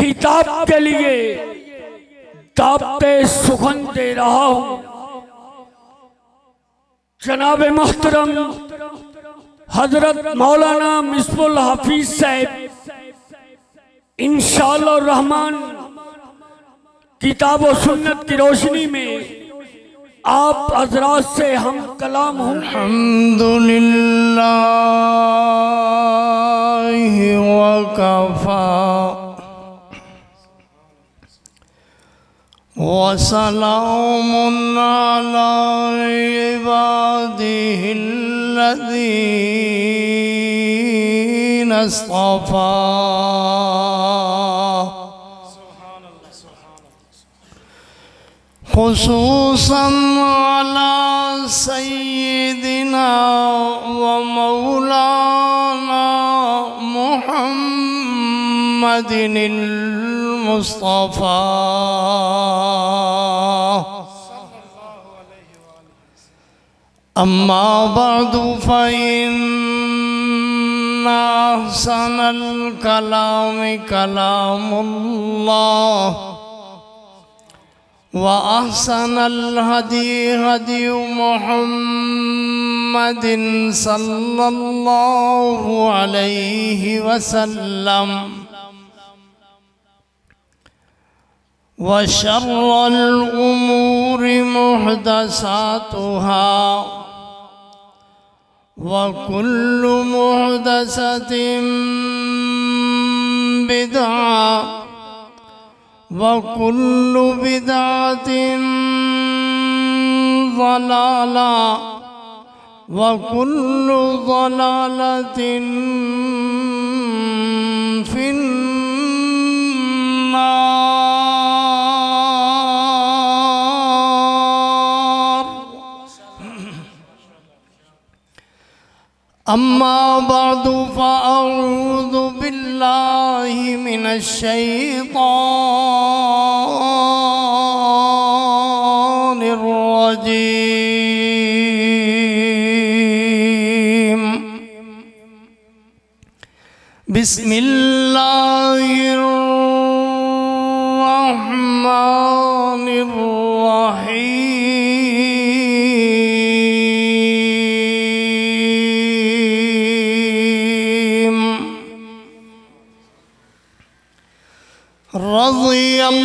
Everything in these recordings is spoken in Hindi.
खिताब के लिए दावते सुखन दे रहा हूँ। जनाब मोहतरम हजरत मौलाना मिसबुल हफीज साहब इंशाअल्लाह रहमान किताब व सुन्नत की रोशनी में आप हजरात से हम कलाम होंगे। अल्हम्दुलिल्लाहि व कफा व सलामुन अला इबादिहिल्लज़ीना इस्तफ़ा। खुसूसन अला सय्यिदिना व मौलाना मुहम्मदिनिल मुस्तफ़ा। अम्मा बअदु फ़इन्ना अहसनल कलामि कलामुल्लाह व अहसनल हदी हदी मुहम्मदिन सल्लल्लाहु अलैहि वसल्लम। व शर्रल उमूरि मुहदसातुहा व कुल्लु मुहदसतिन बिदअह व कुल्लु बिदअतिन ज़लाला व कुल्लु ज़लालतिन फिन्नार। अम्मा बअदु फ़अऊज़ु बिल्लाहि मिनश शैतानिर रजीम। बिस्मिल्लाहिर रहमानिर रहीम।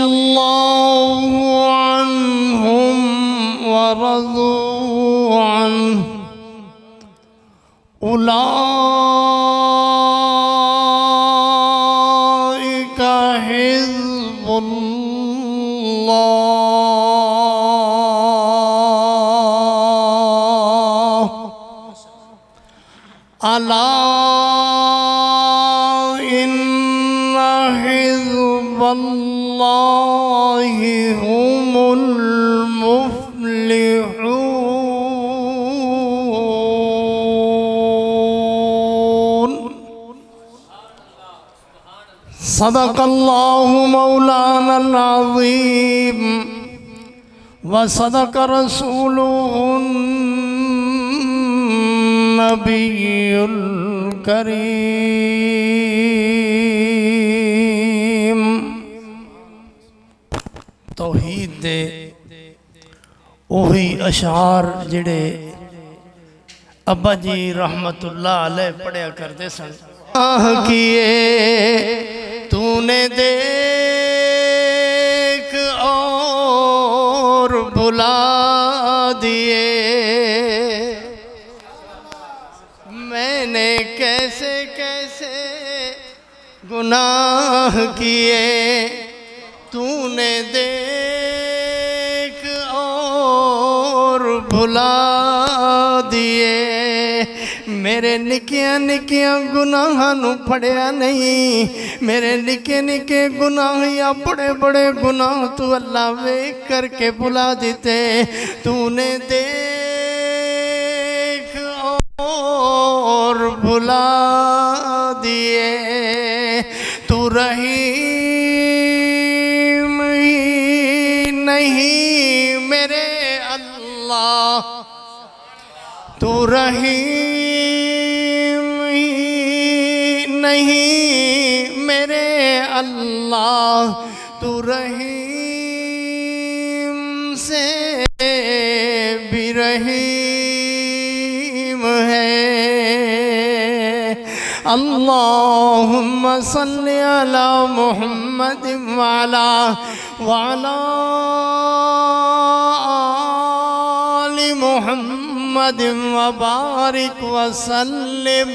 रज़ियल्लाहु अन्हुम व रज़ू अन्हु उलाइका हिज़्बुल्लाह। अला इन्ना हिज़्बल्लाहि हुमुल मुफ्लिहून। सदक़ल्लाहु मौलानल अज़ीम व सदक़ रसूलुहुन नबियुल करीम। तौहीद दे ओही अशार जिहड़े अब्बा जी रहमतुल्लाह अलैह पढ़िया करते सन। किए तूने देख और बुला दिए, मैंने कैसे कैसे गुनाह किए, तूने देख और भुला दिए। मेरे निक्कियां निक्कियां गुनाहां नूं फड़िया नहीं, मेरे निक्के निक्के गुनाह या बड़े बड़े गुनाह तू अल्लाह वेख करके भुला दिते। तूने देख और भुला दिए। तू रहीम ही नहीं मेरे अल्लाह, तू रहीम ही नहीं मेरे अल्लाह। अल्लाह तू रहीम से भी रहीम है। अल्लाहुम्मा सल्ली अला मुहम्मद वाला आलि मुहम्मद वबारिक वसल्लिम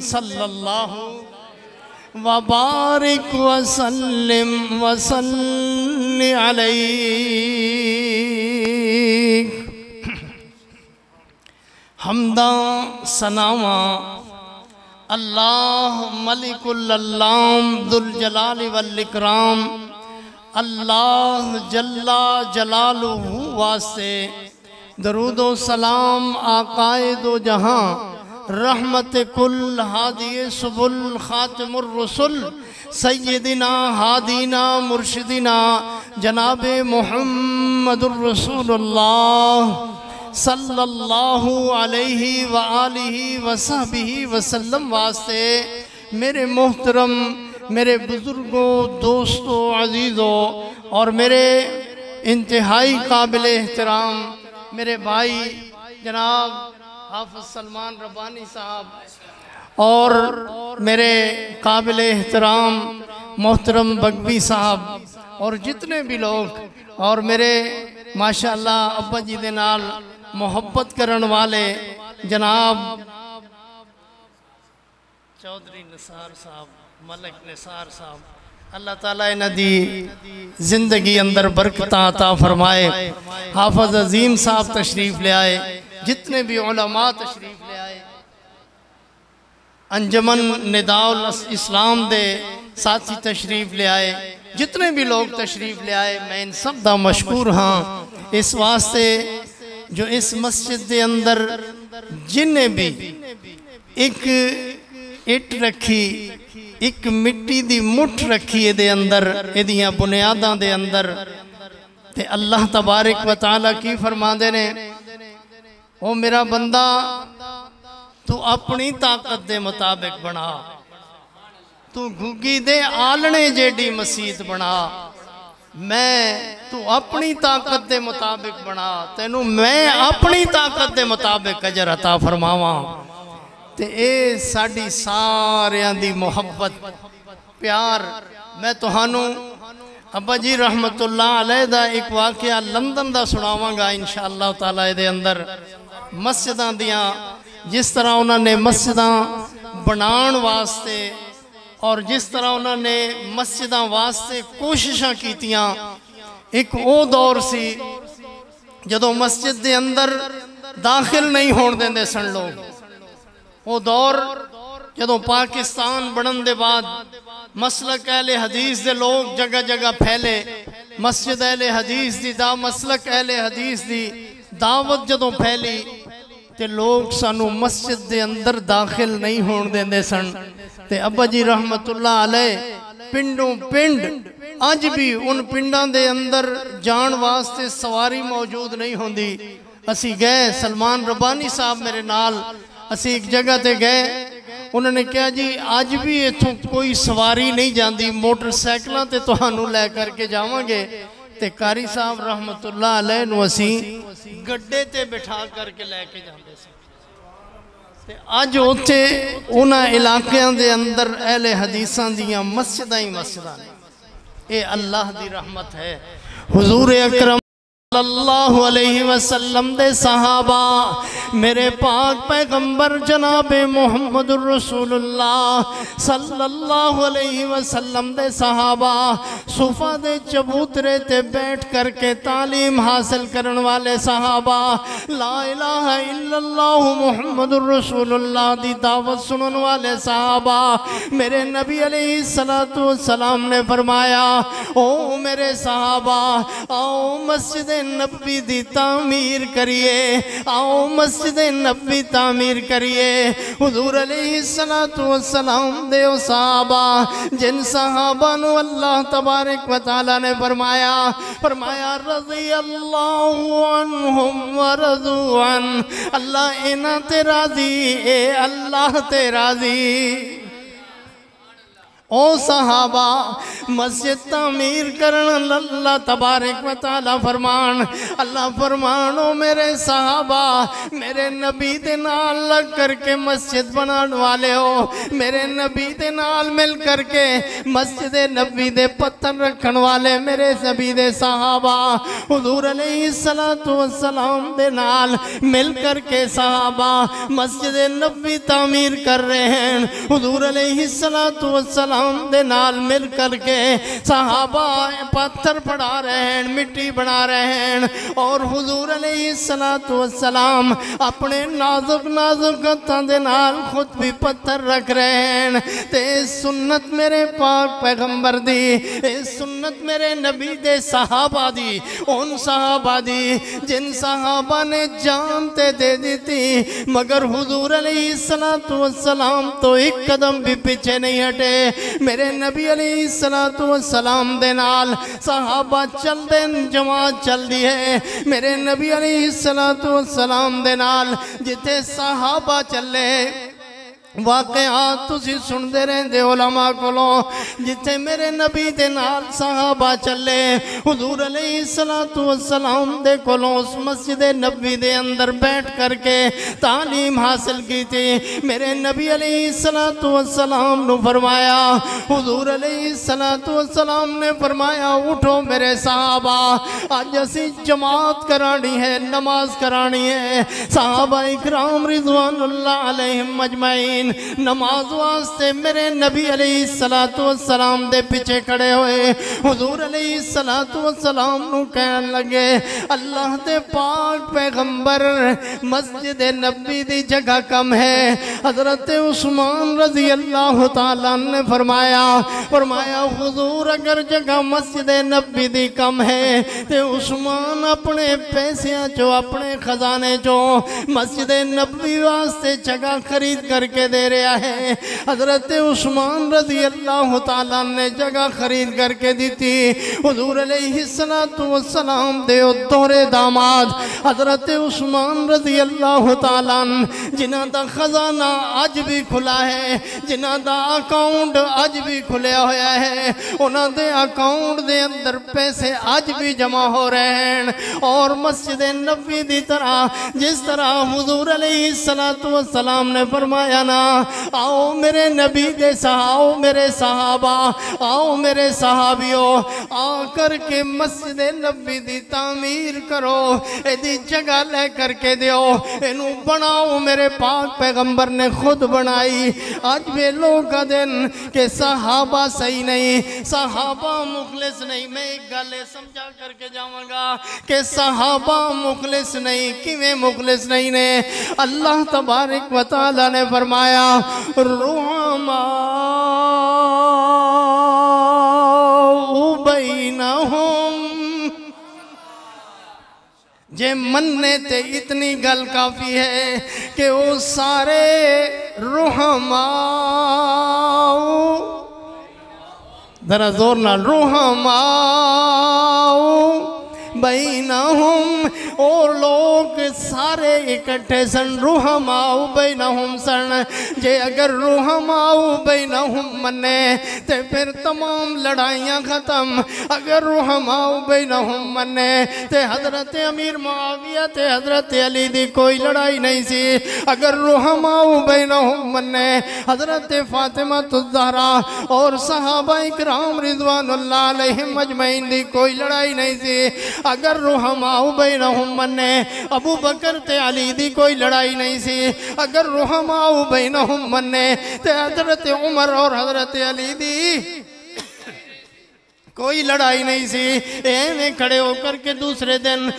सल्लल्लाहु वबारिक वसल्लिम वसल्लि अलैहि। हमदा सनावा अल्लाह मलिकुल अल्लाम दुल जलाल वल इकराम अल्लाह जल्ला जलालुहु वास्ते दरूदो सलाम आकाए दो जहां रहमत कुल हादिए सुबुल खातिमुर रसुल सय्यदिना हादीना मुर्शिदिना जनाबे मुहम्मदुर रसूलुल्लाह सल्लल्लाहु अलैहि व आलिहि व सहबिहि वसल्लम वास्ते मेरे मोहतरम, मेरे बुजुर्गों, दोस्तों, अजीज़ों और मेरे इंतहाई काबिल एहतराम मेरे भाई जनाब हाफिज सलमान रब्बानी साहब और मेरे काबिल एहतराम मोहतरम बगवी साहब और जितने भी लोग और मेरे माशाअल्लाह अब्बा जी दे नाल मोहब्बत करन वाले जनाब चौधरी निसार साहब, मलक निसार साहब, अल्लाह ताला इन्हां दी जिंदगी अंदर बरकतां अता फरमाए। हाफिज अजीम साहब तशरीफ ले आए, जितने भी उलमा तशरीफ ले आए, अंजमन निदाउल इस्लाम दे साथी तशरीफ ले आए, जितने भी लोग तशरीफ ले आए, मैं इन सब दा मशकूर हाँ इस वास्ते जो इस मस्जिद के अंदर जिन्हें भी एक इट रखी, एक मिट्टी दी मुठ रखी ये अंदर एदियां बुनियादां दे अंदर, ते अल्लाह तबारक व तआला की फरमांदे ने, ओ मेरा बंदा तू अपनी ताकत दे मुताबिक बना, तू घुग्गी दे आलने जेडी मसीत बना, मैं तू अपनी ताकत दे मुताबिक बना, तेनू मैं अपनी ताकत दे मुताबिक अजर अता फरमावा। ते ए साडी सारियां दी मोहब्बत प्यार। मैं तुहानू अब्बा जी रहमतुल्लाह अलैह दा एक वाकया लंदन दा सुनावांगा इंशाअल्लाह ताला। इहदे अंदर मस्जिदां दियां जिस तरह उन्होंने मस्जिदां बनाउण वास्ते और जिस तरह उन्होंने मस्जिदां वास्ते कोशिशां कीतियां, एक वो दौर सी जदों मस्जिद दे अंदर दाखिल नहीं होण देंदे सन लोग। वो दौर जदों पाकिस्तान बनन दे बाद मसलक अहले हदीस दे लोग जगह जगह फैले, मस्जिद अहले हदीस दी मसलक अहले हदीस दी दावत जदों फैली ते लोग सानू मस्जिद दे अंदर दाखिल नहीं होण देंदे सन। ते अब्बा जी रहमतुल्लाह अलैह पिंडों पिंड अज भी उन पिंडां दे अंदर जान वास्ते सवारी मौजूद नहीं होंदी। असी गए, सलमान रब्बानी साहब मेरे नाल, असी एक जगह ते गए, उन्होंने कहा जी अज भी इथों कोई सवारी नहीं जाती, मोटरसाइकिलों ते तुहानू लै करके जावांगे। ते कारी साहब रहमतुल्लाह अलैह नू असी गड्डे ते बिठा करके लैके जाते सी। अज उत्थे उन्हां इलाकियां दे अंदर अहले हदीसां दियां मस्जिदां ही मस्जिदां ने। ये अल्लाह दी रहमत है। हुजूर अकरम सल्लल्लाहु अलैहि वसल्लम दे सहाबा, मेरे पाक पैगंबर जनाबे मुहम्मदुर रसूलुल्लाह सल्लल्लाहु अलैहि वसल्लम दे सहाबा सुफा दे चबूतरे ते बैठ करके तालीम हासिल करने वाले सहाबा, ला इलाहा इल्लल्लाह मुहम्मदुर रसूलुल्लाह दी दावत सुनने वाले सहाबा, मेरे नबी अलैहि सलातु वस्सलाम ने फरमाया, ओ मेरे सहाबा आओ मस्जिद नबी दी तामीर करिए, आओ मस्जिद नबी तामीर करिए। हुजूर अलैहिस्सलातु वस्सलाम दे सहाबा, जिन सहाबा नु अल्लाह तबारक व तआला ने फरमाया रज़ी अल्लाहु अन्हुम व रज़ू अन, अल्लाह इन्हां ते राज़ी, ए अल्लाह ते राज़ी। ओ सहाबा मस्जिद तामीर करन अल्लाह तबारक व तआला फरमान, अल्लाह फरमान ओ मेरे सहाबा, मेरे नबी दे नाल लग करके मस्जिद बनाने वाले हो, मेरे नबी दे नाल मिल करके मस्जिद नबी दे पत्थर रखन वाले मेरे नबी दे सहाबा, हुजूर अलैहिस्सलातु वस्सलाम दे नाल मिल करके सहाबा मस्जिद नबी तामीर कर रहे हैं। हुजूर अलैहिस्सलातु वस्सलाम दे नाल मिल करके सहाबा पत्थर पड़ा रहे हैं, मिट्टी बना रहे हैं, और हुजूर अलैहिस्सलातु वस्सलाम अपने नाजुक नाजुक हत्थां दे नाल खुद भी पत्थर रख रहे हैं। ते सुन्नत मेरे पाक पैगंबर दी, सुन्नत मेरे नबी दे सहाबा दी, उन सहाबा दी जिन सहाबा ने जान ते दे दी थी, मगर हुजूर अलैहिस्सलातु वस्सलाम तो एक कदम भी पीछे नहीं हटे। मेरे नबी अलैहिस्सलातु वस्सलाम दे नाल सहाबा चल दे, जमात चल दी है। मेरे नबी अलैहिस्सलातु वस्सलाम दे नाल जिथे सहाबा चले वाक़यात तुसी सुनते रहंदे उलमा कोलों, जिथे मेरे नबी दे नाल सहाबा चले हुजूर अलैहिस्सलातु वस्सलाम दे कोलों उस मस्जिद नबी दे अंदर बैठ करके तालीम हासिल की थी। मेरे नबी अलैहिस्सलातु वस्सलाम ने फरमाया, हुजूर अलैहिस्सलातु वस्सलाम ने फरमाया उठो मेरे सहाबा, आज असी जमात करानी है, नमाज करानी है। सहाबा इकराम रिज़वानुल्लाह अलैहिम अजमईन नमाज वास्ते मेरे नबी अलैहिस्सलातु वस्सलाम दे पीछे खड़े हुए। हुजूर अलैहिस्सलातु वस्सलाम नु कहन लगे, अल्लाह दे पाक पैगंबर मस्जिद नबी दी जगह कम है। हजरत उस्मान रज़ी अल्लाह तआला ने फरमाया हुजूर अगर जगह मस्जिद नबी दी कम है ते उस्मान अपने पैसों चो, अपने खजाने चो मस्जिद नबी वास्ते जगह खरीद करके दे रहा है। हजरत उस्मान रज़ी अल्लाह तआला ने जगह खरीद करके दी थी। हुजूर अलैहिस्सलातु वस्सलाम दे दोहरे दामाद हजरत उस्मान रज़ी अल्लाह तआला जिन्हां दा खजाना अज भी खुला है, जिन्हां दा अकाउंट अज भी खुलिया होया है, उन्हां दे अकाउंट दे अंदर पैसे अज भी जमा हो रहे हैं। और मस्जिद नबी दी तरह जिस तरह हुजूर अलैहिस्सलातु वस्सलाम ने फरमाया ना, आओ मेरे नबी दे आओ मेरे सहाबा, आओ मेरे सहाबियों, आकर के मस्जिद नबी दी तामीर करो, एदी जगह ले करके दियो, इनू बनाओ। मेरे पाक पैगंबर ने खुद बनाई। आज वे लोग का दिन के सहाबा सही नहीं, सहाबा मुखलिस नहीं। मैं एक गल समझा करके जाऊंगा कि सहाबा मुखलिस नहीं, किवें मुखलिस नहीं ने। अल्लाह तबारक व तआला ने फरमाया रुहमा बैनहुम, जे मन्ने ते इतनी गल काफ़ी है कि वो सारे रुहमा, जरा जोर ना, रुहमा बैनहुम, और लोग सारे इकट्ठे सन, रुहमाउ बैनहुम सन। जे अगर रुहमाउ बैनहुम मने ते फिर तमाम लड़ाइयाँ ख़त्म। अगर रुहमाउ बैनहुम मने ते हज़रत अमीर मुआविया ते हज़रत अली दी कोई लड़ाई नहीं सी। अगर रुहमाउ बैनहुम मने हज़रत फातिमा ज़हरा और सहाबा इकराम रिज़वानुल्लाह अलैहिम अजमईन दी कोई लड़ाई नहीं सी। अगर रुहमाउ बैनहुम मने अबू बकर ते अली दी कोई लड़ाई नहीं सी। अगर रुहमाउ बैनहुम मने ते हज़रत उमर और हज़रत अली दी कोई लड़ाई नहीं सी। एवें खड़े होकर के दूसरे दिन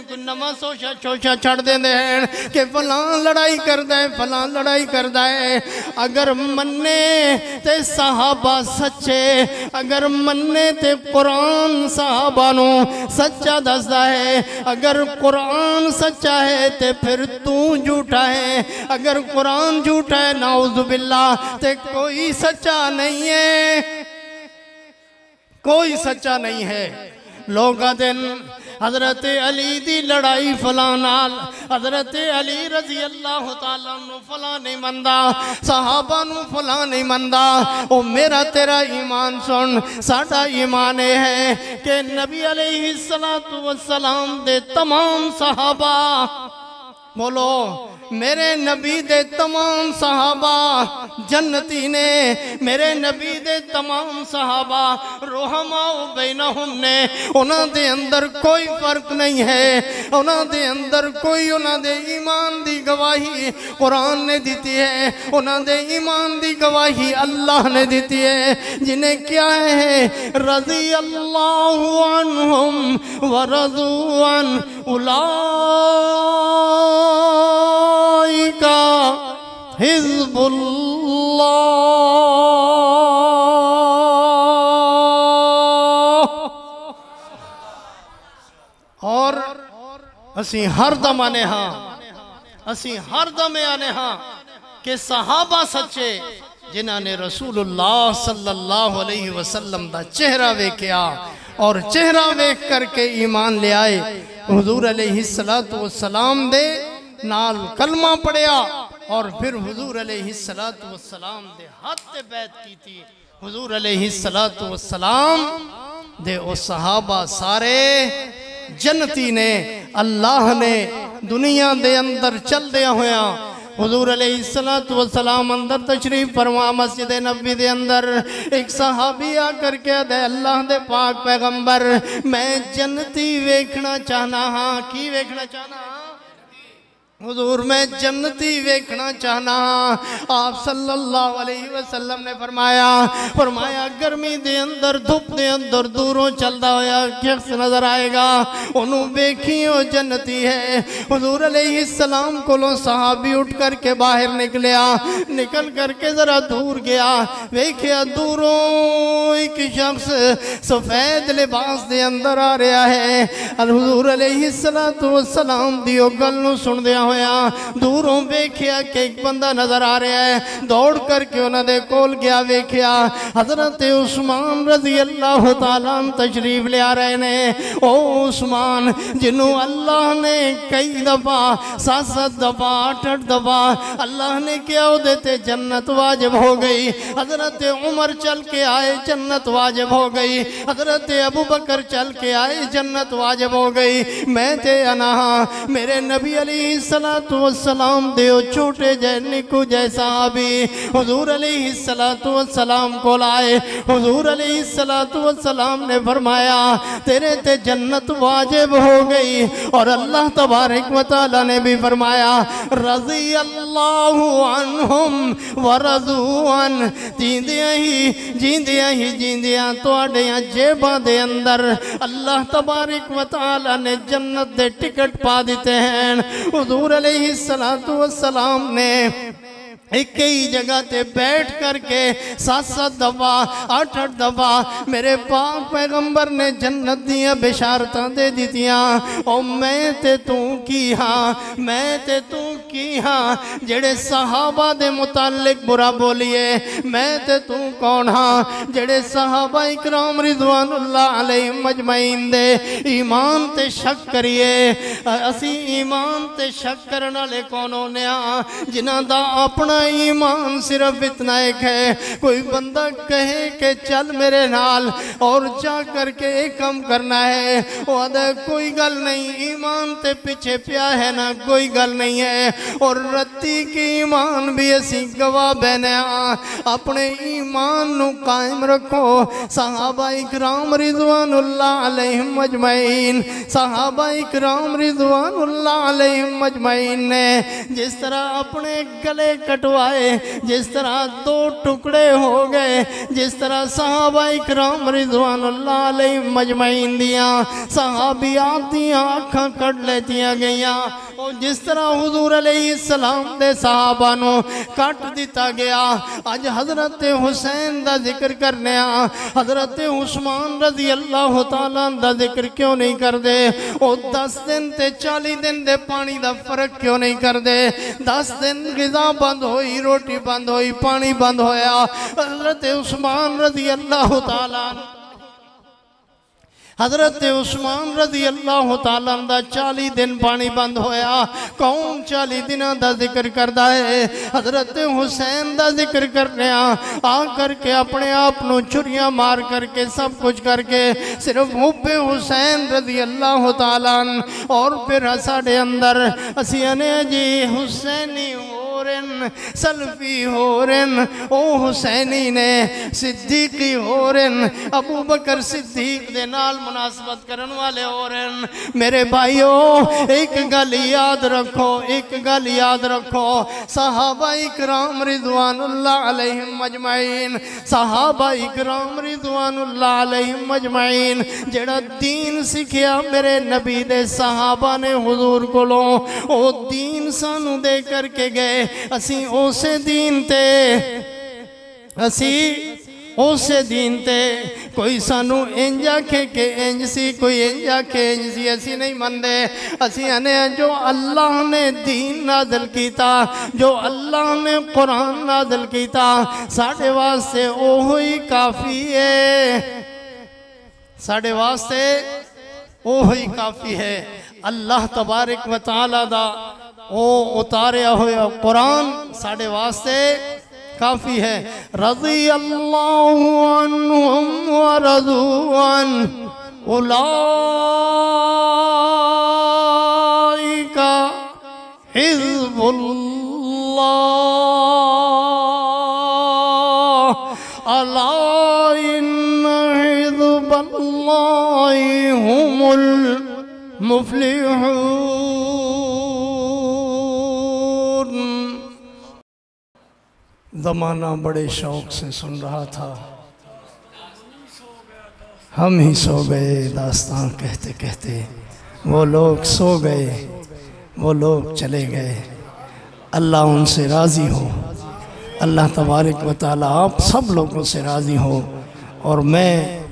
कोई नवा सोचा छड़ देंदे हैं कि फलां लड़ाई करदा है, फलां लड़ाई करदा है। अगर मन्ने ते सहाबा सच्चे, अगर मन्ने ते कुरान सहाबा नू सच्चा दसदा है। अगर कुरान सच्चा है ते फिर तू झूठा है। अगर कुरान झूठा है नाउज़ु बिल्लाह ते कोई सच्चा नहीं है, कोई सच्चा नहीं है। लोग दिन हजरत अली दी लड़ाई फलां नाल, हजरत अली रजी अल्लाह तआला नु फलां नहीं मनदा, सहाबा नु फलां नहीं मनदा। ओ मेरा तेरा ईमान सुन, साडा ईमान है कि नबी अलैहिस्सलातु वस्सलाम दे तमाम सहाबा, बोलो मेरे नबी दे तमाम सहाबा जन्नती ने, मेरे नबी दे तमाम सहाबा रोहमाओ बैनहुम ने। उन्हां दे अंदर कोई फर्क नहीं है, उन्हां दे अंदर कोई, उन्हां दे ईमान दी गवाही कुरान ने दी है, उन्हां दे ईमान दी गवाही अल्लाह ने दी है। जिन्हें क्या है रज़ी अल्लाहु अन्हुम व रज़ू अन उलाइका हिज़्बुल्लाह। और असी हर दम आने हाँ, असी हर दम आने हाँ कि सहाबा सच्चे जिन्हों ने रसूलुल्लाह सल्लल्लाहु अलैहि वसल्लम दा चेहरा वेख्या और चेहरा वेख करके ईमान ले आए। हुजूर अलैहिस्सलातु वस्सलाम दे नाल कलमा पढ़िया और फिर हुजूर अलैहिस्सलातु वस्सलाम दे हाथ ते बैत की थी। हुजूर अलैहिस्सलातु वस्सलाम दे ओ सहाबा सारे जन्नती ने। अल्लाह ने दुनिया दे अंदर चलदे होया हुजूर अलैहिस्सलातु वस्सलाम अंदर तशरीफ फरमा, मस्जिद नबी दे अंदर एक सहाबी आकर के दे अल्लाह दे पाक पैगंबर मैं जन्नती वेखना चाहना हाँ। की वेखना चाहना हाँ हुजूर, मैं जन्नती वेखना चाहना। आप सल्लल्लाहु अलैहि वसल्लम ने फरमाया गर्मी दे अंदर धुप दे अंदर दूरों चलता होया शख्स नजर आएगा, उन्हों वेखियो जन्नती है। हुजूर अलैहिस्सलाम कोलों सहाबी उठ करके बाहर निकलिया, निकल करके जरा दूर गया, वेखिया दूरों एक शख्स सफेद लिबास दे अंदर आ रहा है। हुजूर अलैहिस्सलातु वस्सलाम दी गल नूं सुनदिया दूरों वेख्या कि एक बंदा नजर आ रहा है। दौड़ करके उन्होंने कोल गया, वेख्या हजरत उस्मान रजी अल्लाह तआला तशरीफ ले आ रहे ने। ओ उस्मान जिन्हों अल्लाह ने कई दफा 7-7 दफा 8-8 दफा अल्लाह ने क्या उदे जन्नत वाजिब हो गई। हजरत उमर चल के आए, जन्नत वाजिब हो गई। हजरत अबू बकर चल के आए, जन्नत वाजिब हो गई। मैं ते अना मेरे नबी अलैहिस्सलाम वस्सलाम दे छोटे जैनिकु जैसा भी हुजूर अलैहिस्सलातु वस्सलाम को लाए। हुजूर अलैहिस्सलातु वस्सलाम ने फरमाया तेरे ते जन्नत वाजिब हो गई। और अल्लाह तबारक व तआला ने भी फरमाया रज़ी अल्लाहु अन्हुम व रज़ू अन। जींदियां तुहाडियां जेबां दे अंदर अल्लाह तबारक व तआला ने जन्नत दे टिकट पा दिते हैं। हुजूर अलैहिस्सलातु वस्सलाम ने एक ही जगह ते बैठ करके 7-7 दफा 8-8 दफा मेरे पाक पैगंबर ने जन्नत दियां बिशारतां दे दितियां। ओ मैं ते तू की हाँ, मैं ते तू की हाँ जेड़े सहाबा दे मुतालिक बुरा बोलिए। मैं ते तू कौन हाँ जेड़े सहाबा इकराम रिज़वानुल्लाह अलैहिम अजमईन दे ईमान ते शक करिए। असी ईमान ते शक करन वाले कौन होने जिन्हां दा अपना ईमान सिर्फ इतना एक है। कोई बंदा कहे कि चल मेरे नाल और जा करके एक काम करना है, वो आदा कोई गल नहीं, ईमान ते पीछे पिया है ना कोई गल नहीं है। और रत्ती की ईमान भी असी गवाह बने अपने ईमान नू कायम रखो। सहाबा इकराम रिज़वानुल्लाह अलैहिम अजमईन, सहाबा इकराम रिज़वानुल्लाह अलैहिम अजमईन ने जिस तरह अपने गले कटवाए, जिस तरह दो टुकड़े हो गए, जिस तरह सहाबा इकराम रिज़वानुल्लाह अलैहिम अजमईन दियां सहाबियात दियां अखां कट लेतियां गईयां, और जिस तरह हुजूर अलैहिस्सलाम दे सहाबा नू कट दिता गया। अज हज़रत हुसैन दा जिक्र करने हज़रत उस्मान रज़ी अल्लाह तआला दा जिक्र क्यों नहीं करते? ओ 10 दिन ते 40 दिन दे पानी दा फर्क क्यों नहीं करते? 10 दिन ग़िज़ा बंद हुई, रोटी बंद हुई, पानी बंद होया। हज़रत उस्मान रज़ी अल्लाह तआला हज़रत उस्मान रज़ी अल्लाह तआला दा 40 दिन पानी बंद होया। कौन 40 दिनों का जिक्र करता है? हज़रत हुसैन का जिक्र करने आ करके अपने आप को छुरियां मार करके सब कुछ करके सिर्फ हुब्बे हुसैन रज़ी अल्लाह तआला और फिर साढ़े अंदर असी अने जी हुसैनी सल्फी हो रन, ओ हुसैनी ने सिद्दीकी हो रन, अबू बकर सिद्दीक दे नाल मुनासबत करन वाले हो रन। मेरे भाइयों एक गल याद रखो, एक गल याद रखो, सहाबा इकराम रिज़वानुल्लाह अलैहिम अजमईन, सहाबा इकराम रिज़वानुल्लाह अलैहिम अजमईन जेड़ा दीन सीखिया मेरे नबी दे सहाबा ने हुजूर कोलों, ओ दीन सानू दे करके गए। असी उसे दीन ते कोई सानू इंज आखे के इंज सी, कोई इंज आखे इंज सी, असी नहीं मनते। असी आने जो अल्लाह ने दीन नाज़िल कीता, जो अल्लाह ने कुरान नाज़िल कीता, साढ़े वास्ते ओहो ही काफ़ी है, साढ़े वास्ते ओहो ही काफ़ी है। अल्लाह तबारक व तआला दा ओ उतारिया हुआ कुरान साढ़े वास्ते काफ़ी है। रज़ी अल्लाहु अन्हुम व रज़ू अन्हु उलाइका हिज़्बुल्लाह अला इन्ना हिज़्बल्लाहि हुमुल मुफ़्लिहून। ज़माना बड़े शौक़ से सुन रहा था, हम ही सो गए दास्तां कहते कहते, वो लोग सो गए, वो लोग चले गए। अल्लाह उनसे राज़ी हो, अल्लाह तबारक व तआला आप सब लोगों से राज़ी हो। और मैं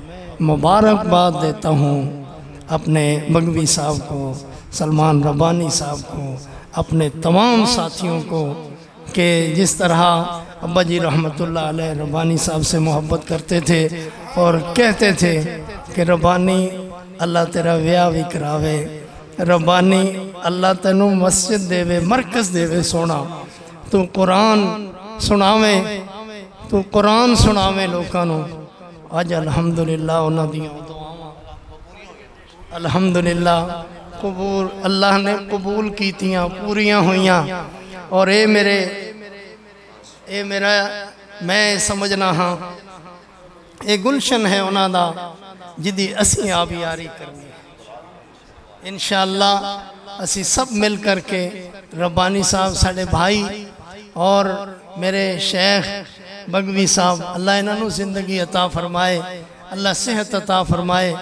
मुबारकबाद देता हूँ अपने बगवी साहब को, सलमान रब्बानी साहब को, अपने तमाम साथियों को कि जिस तरह अब्बा जी रहमतुल्लाह अलैह रब्बानी साहब से मोहब्बत करते थे और कहते थे कि रब्बानी अल्लाह तेरा व्याह भी करावे, रब्बानी अल्लाह तेनू मस्जिद देवे, मरकज़ देवे, सोना तू कुरान सुनावे, तू कुरान सुनावे लोगों को। अज अलहमदुलिल्लाह उन्हां दियां दुआवां अलहमदुलिल्लाह कबूल, अल्लाह ने कबूल कीतियां, पूरियां हुईयां। और ये मेरा मैं समझना हाँ ये गुलशन है उन्हां दा जिदी असी आप यारी करनी है। इंशाअल्लाह असी सब मिल करके रब्बानी साहब साढ़े भाई और मेरे शेख बगवी साहब, अल्लाह इन्हों जिंदगी अता फरमाए, अल्लाह सेहत अता फरमाए,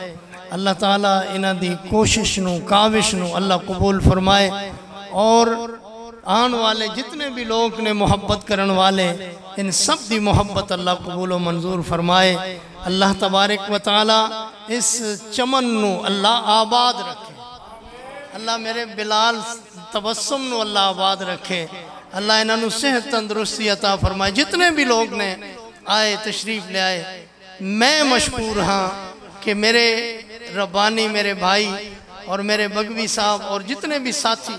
अल्लाह ताला इन्हां दी कोशिश नू काविश नू अल्लाह कबूल फरमाए। और आने वाले जितने भी लोग ने मोहब्बत करने वाले, इन सब की मोहब्बत अल्लाह कबूल व मंजूर फरमाए। अल्लाह तबारक व तआला इस चमन नू अल्लाह आबाद रखे, अल्लाह मेरे बिलाल तबस्सुम नू अल्लाह आबाद रखे, अल्लाह इन्हों सेहत तंदुरुस्ती अता फरमाए। जितने भी लोग ने आए तशरीफ़ ले आए, मैं मशकूर हाँ कि मेरे रब्बानी मेरे भाई और मेरे बगवी साहब और जितने भी साथी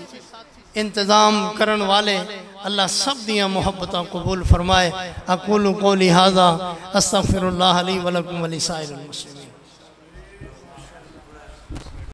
इंतज़ाम करने वाले, अल्लाह सब दियाँ मोहब्बतां कबूल फरमाए। अक़ूलु क़ौली हाज़ा अस्तग़फ़िरुल्लाह ली व लकुम व लिसाइरिल मुस्लिमीन।